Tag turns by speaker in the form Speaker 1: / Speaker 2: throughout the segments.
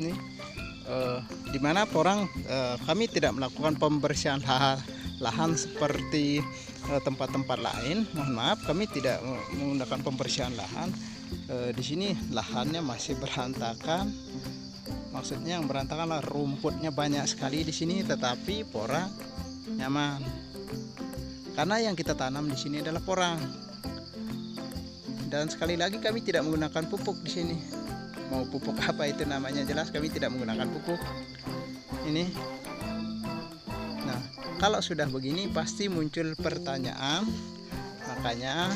Speaker 1: Ini di mana porang kami tidak melakukan pembersihan lahan seperti tempat-tempat lain. Mohon maaf, kami tidak menggunakan pembersihan lahan. Di sini lahannya masih berantakan. Maksudnya yang berantakan lah, rumputnya banyak sekali di sini, tetapi porang nyaman. Karena yang kita tanam di sini adalah porang. Dan sekali lagi kami tidak menggunakan pupuk di sini. Mau pupuk apa itu namanya, jelas kami tidak menggunakan pupuk. Ini. Nah, kalau sudah begini pasti muncul pertanyaan. Makanya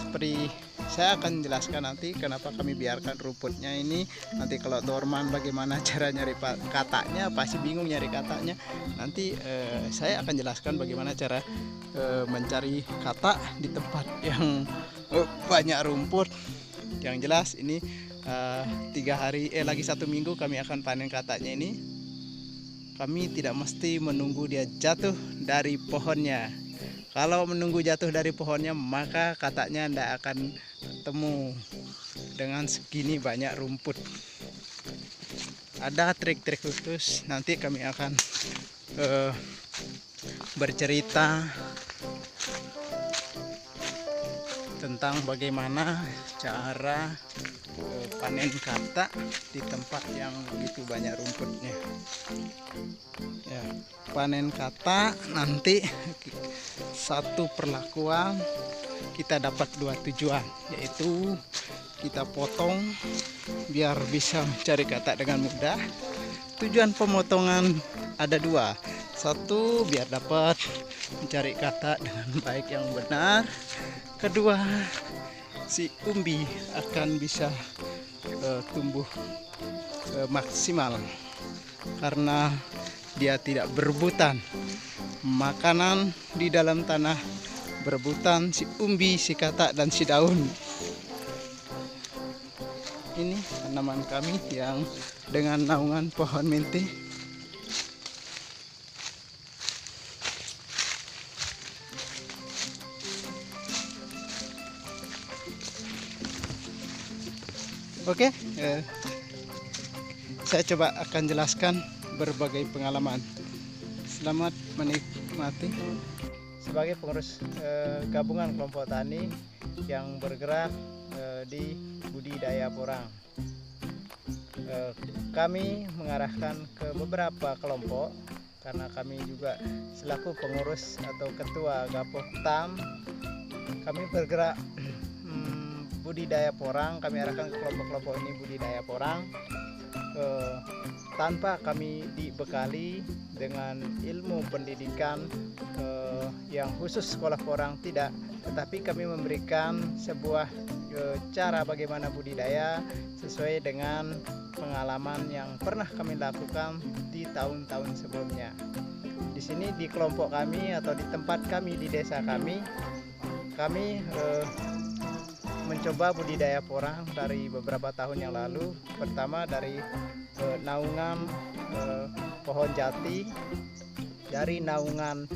Speaker 1: seperti saya akan jelaskan nanti kenapa kami biarkan rumputnya ini. Nanti kalau dorman bagaimana cara nyari katanya, pasti bingung nyari katanya. Nanti saya akan jelaskan bagaimana cara mencari kata di tempat yang banyak rumput. Yang jelas ini 3 hari lagi 1 minggu kami akan panen katanya ini. Kami tidak mesti menunggu dia jatuh dari pohonnya. Kalau menunggu jatuh dari pohonnya, maka katanya tidak akan ketemu dengan segini banyak rumput. Ada trik-trik khusus, nanti kami akan bercerita tentang bagaimana cara panen kata di tempat yang begitu banyak rumputnya. Ya, panen kata nanti satu perlakuan kita dapat 2 tujuan, yaitu kita potong biar bisa mencari kata dengan mudah. Tujuan pemotongan ada 2. Satu, biar dapat mencari kata dengan baik yang benar. Kedua, si umbi akan bisa tumbuh maksimal karena dia tidak berebutan. Makanan di dalam tanah berebutan, si umbi, si kata, dan si daun. Ini tanaman kami yang dengan naungan pohon mente. Oke, saya coba akan jelaskan berbagai pengalaman. Selamat menikmati. Sebagai pengurus gabungan kelompok tani yang bergerak di budidaya porang, kami mengarahkan ke beberapa kelompok karena kami juga selaku pengurus atau ketua Gapoktam, kami bergerak budidaya porang. Kami arahkan ke kelompok-kelompok ini budidaya porang tanpa kami dibekali dengan ilmu pendidikan yang khusus sekolah porang, tidak, tetapi kami memberikan sebuah cara bagaimana budidaya sesuai dengan pengalaman yang pernah kami lakukan di tahun-tahun sebelumnya. Di sini di kelompok kami atau di tempat kami di desa kami mencoba budidaya porang dari beberapa tahun yang lalu. Pertama dari naungan pohon jati, dari naungan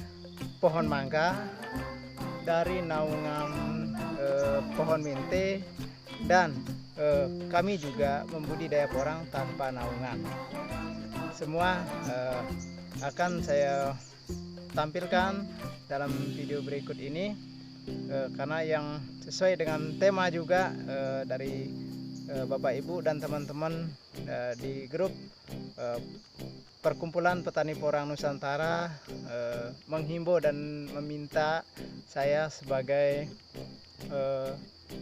Speaker 1: pohon mangga, dari naungan pohon mente, dan kami juga membudidaya porang tanpa naungan. Semua akan saya tampilkan dalam video berikut ini, karena yang sesuai dengan tema juga dari Bapak Ibu dan teman-teman di grup Perkumpulan Petani Porang Nusantara menghimbau dan meminta saya sebagai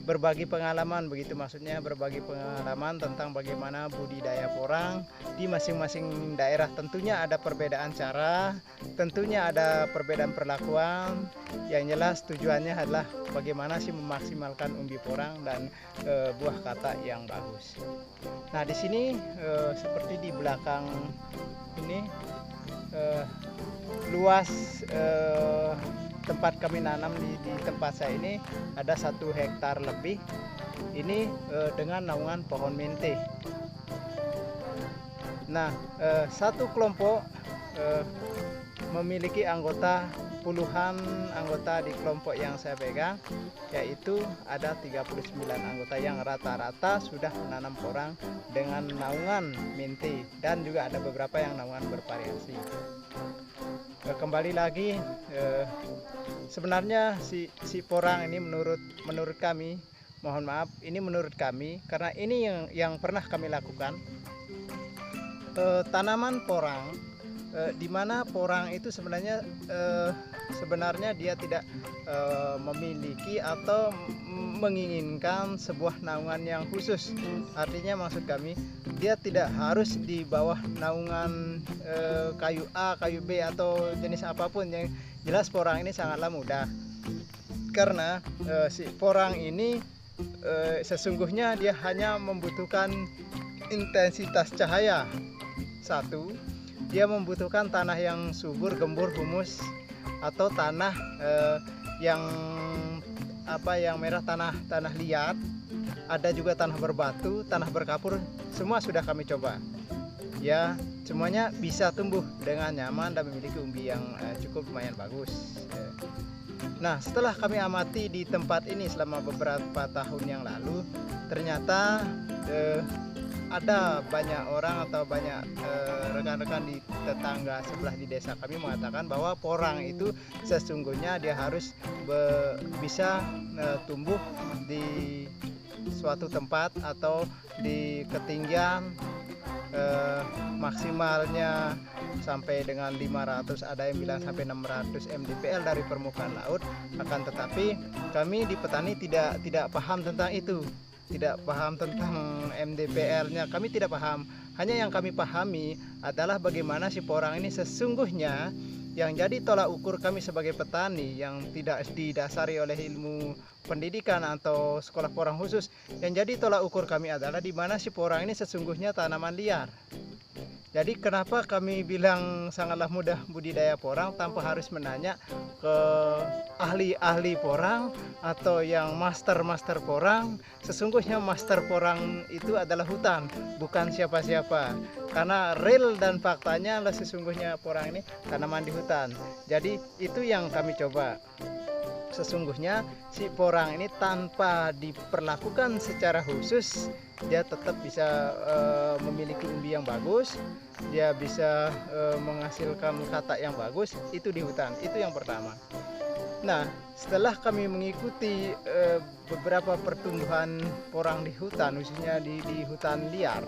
Speaker 1: berbagi pengalaman, begitu maksudnya berbagi pengalaman tentang bagaimana budidaya porang di masing-masing daerah. Tentunya ada perbedaan cara, tentunya ada perbedaan perlakuan. Yang jelas tujuannya adalah bagaimana sih memaksimalkan umbi porang dan buah kata yang bagus. Nah, di sini seperti di belakang ini luas tempat kami nanam di tempat saya ini ada 1 hektar lebih. Ini dengan naungan pohon mente. Nah, satu kelompok memiliki anggota puluhan anggota di kelompok yang saya pegang, yaitu ada 39 anggota yang rata-rata sudah menanam porang dengan naungan mente, dan juga ada beberapa yang naungan bervariasi. Kembali lagi, sebenarnya si porang ini menurut kami, mohon maaf, ini menurut kami karena ini yang pernah kami lakukan. Tanaman porang, di mana porang itu sebenarnya dia tidak memiliki atau menginginkan sebuah naungan yang khusus. Artinya maksud kami, dia tidak harus di bawah naungan kayu A, kayu B atau jenis apapun. Yang jelas porang ini sangatlah mudah, karena si porang ini sesungguhnya dia hanya membutuhkan intensitas cahaya. Satu, dia membutuhkan tanah yang subur, gembur, humus, atau tanah yang merah, tanah liat. Ada juga tanah berbatu, tanah berkapur, semua sudah kami coba. Ya, semuanya bisa tumbuh dengan nyaman dan memiliki umbi yang cukup lumayan bagus. Nah, setelah kami amati di tempat ini selama beberapa tahun yang lalu, ternyata ada banyak orang atau banyak rekan-rekan di tetangga sebelah di desa kami mengatakan bahwa porang itu sesungguhnya dia harus bisa tumbuh di suatu tempat atau di ketinggian maksimalnya sampai dengan 500, ada yang bilang sampai 600 mdpl dari permukaan laut. Akan tetapi kami di petani tidak paham tentang itu, tidak paham tentang MDPL-nya, kami tidak paham. Hanya yang kami pahami adalah bagaimana si porang ini sesungguhnya yang jadi tolak ukur kami sebagai petani yang tidak didasari oleh ilmu pendidikan atau sekolah porang khusus. Yang jadi tolak ukur kami adalah di mana si porang ini sesungguhnya tanaman liar. Jadi kenapa kami bilang sangatlah mudah budidaya porang tanpa harus menanya ke ahli-ahli porang atau yang master porang. Sesungguhnya master porang itu adalah hutan, bukan siapa-siapa. Karena real dan faktanya lah sesungguhnya porang ini tanaman di hutan. Jadi itu yang kami coba. Sesungguhnya si porang ini tanpa diperlakukan secara khusus, dia tetap bisa memiliki umbi yang bagus, dia bisa menghasilkan katak yang bagus, itu di hutan. Itu yang pertama. Nah, setelah kami mengikuti beberapa pertumbuhan porang di hutan, khususnya di hutan liar,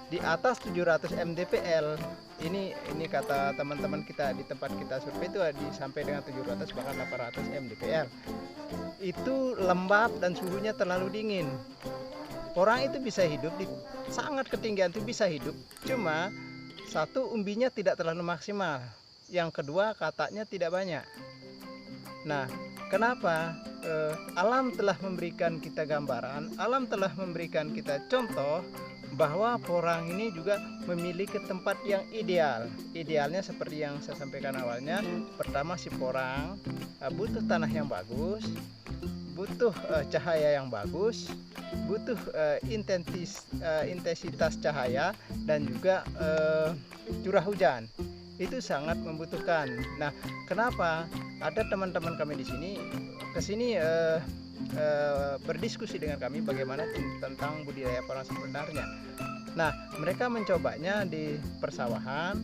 Speaker 1: di atas 700 mdpl, ini kata teman-teman kita di tempat kita survei itu sampai dengan 700 bahkan 800 mdpl. Itu lembab dan suhunya terlalu dingin. Porang itu bisa hidup di sangat ketinggian, itu bisa hidup. Cuma satu, umbinya tidak terlalu maksimal. Yang kedua, kataknya tidak banyak. Nah, kenapa? Alam telah memberikan kita gambaran, alam telah memberikan kita contoh bahwa porang ini juga memiliki tempat yang ideal. Idealnya seperti yang saya sampaikan awalnya. Pertama, si porang butuh tanah yang bagus, butuh cahaya yang bagus, butuh intensitas cahaya, dan juga curah hujan. Itu sangat membutuhkan. Nah, kenapa ada teman-teman kami di sini kesini berdiskusi dengan kami bagaimana tentang budidaya porang sebenarnya. Nah, mereka mencobanya di persawahan.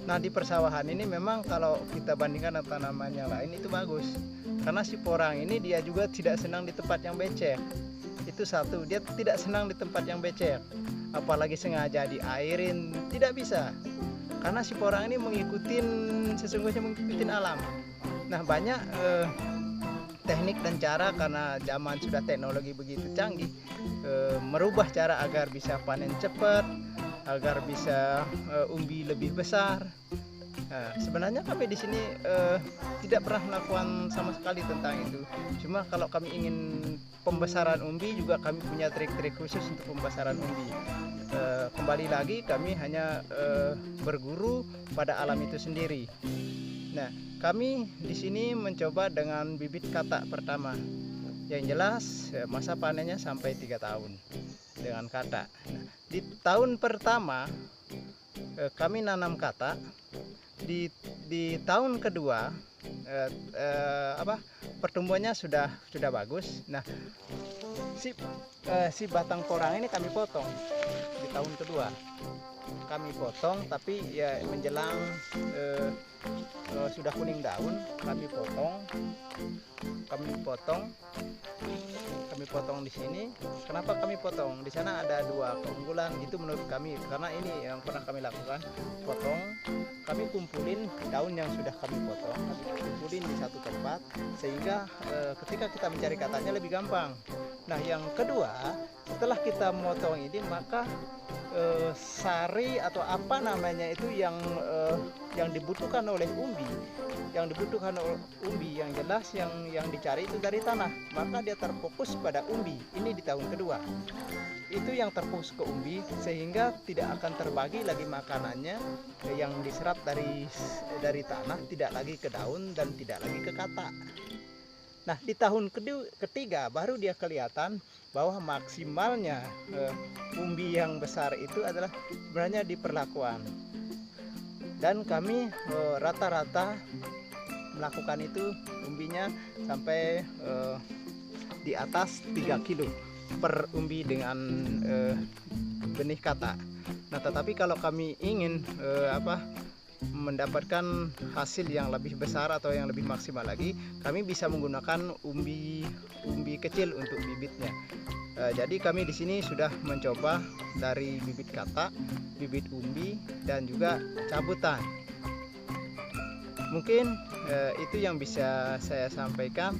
Speaker 1: Nah, di persawahan ini memang kalau kita bandingkan dengan tanaman yang lain itu bagus, karena si porang ini dia juga tidak senang di tempat yang becek. Itu satu, dia tidak senang di tempat yang becek, apalagi sengaja diairin, tidak bisa, karena si porang ini sesungguhnya mengikuti alam. Nah, banyak teknik dan cara, karena zaman sudah teknologi begitu canggih, merubah cara agar bisa panen cepat, agar bisa umbi lebih besar. Nah, sebenarnya kami di sini tidak pernah melakukan sama sekali tentang itu. Cuma kalau kami ingin pembesaran umbi juga kami punya trik-trik khusus untuk pembesaran umbi. Kembali lagi kami hanya berguru pada alam itu sendiri. Nah, kami di sini mencoba dengan bibit katak pertama. Yang jelas masa panennya sampai 3 tahun dengan katak. Nah, di tahun pertama kami nanam kata di tahun kedua, pertumbuhannya sudah bagus. Nah, si batang porang ini kami potong di tahun kedua. Kami potong, tapi ya menjelang sudah kuning daun, kami potong di sini. Kenapa kami potong? Di sana ada 2 keunggulan itu menurut kami, karena ini yang pernah kami lakukan. Potong, kami kumpulin daun yang sudah kami potong, kami kumpulin di satu tempat, sehingga ketika kita mencari katanya lebih gampang. Nah, yang kedua, setelah kita motong ini, maka sari atau apa namanya itu yang dibutuhkan oleh umbi, yang jelas yang dicari itu dari tanah, maka dia terfokus pada umbi. Ini di tahun kedua itu yang terfokus ke umbi, sehingga tidak akan terbagi lagi makanannya yang diserap dari tanah, tidak lagi ke daun dan tidak lagi ke kata. Nah, di tahun ketiga baru dia kelihatan bahwa maksimalnya umbi yang besar itu adalah sebenarnya di perlakuan. Dan kami rata-rata melakukan itu umbinya sampai di atas 3 kilo per umbi dengan benih kata. Nah, tetapi kalau kami ingin mendapatkan hasil yang lebih besar atau yang lebih maksimal lagi, kami bisa menggunakan umbi kecil untuk bibitnya. Jadi kami di sini sudah mencoba dari bibit kata, bibit umbi, dan juga cabutan. Mungkin itu yang bisa saya sampaikan.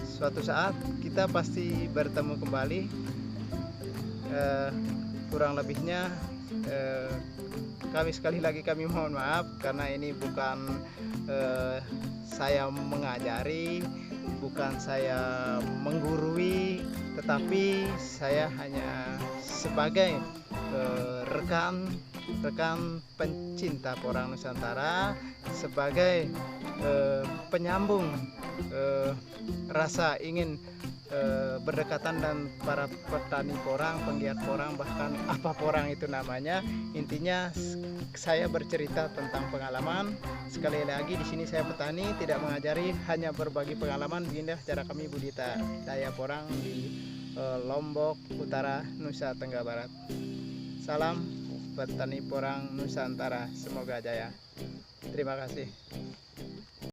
Speaker 1: Suatu saat kita pasti bertemu kembali. Kurang lebihnya sekali lagi kami mohon maaf, karena ini bukan saya mengajari, bukan saya menggurui, tetapi saya hanya sebagai rekan pencinta porang Nusantara, sebagai penyambung rasa ingin berdekatan dan para petani porang, penggiat porang, bahkan apa porang itu namanya. Intinya saya bercerita tentang pengalaman. Sekali lagi di sini saya petani, tidak mengajari, hanya berbagi pengalaman. Beginilah cara kami budidaya porang di Lombok Utara, Nusa Tenggara Barat. Salam petani porang Nusantara, semoga jaya. Terima kasih.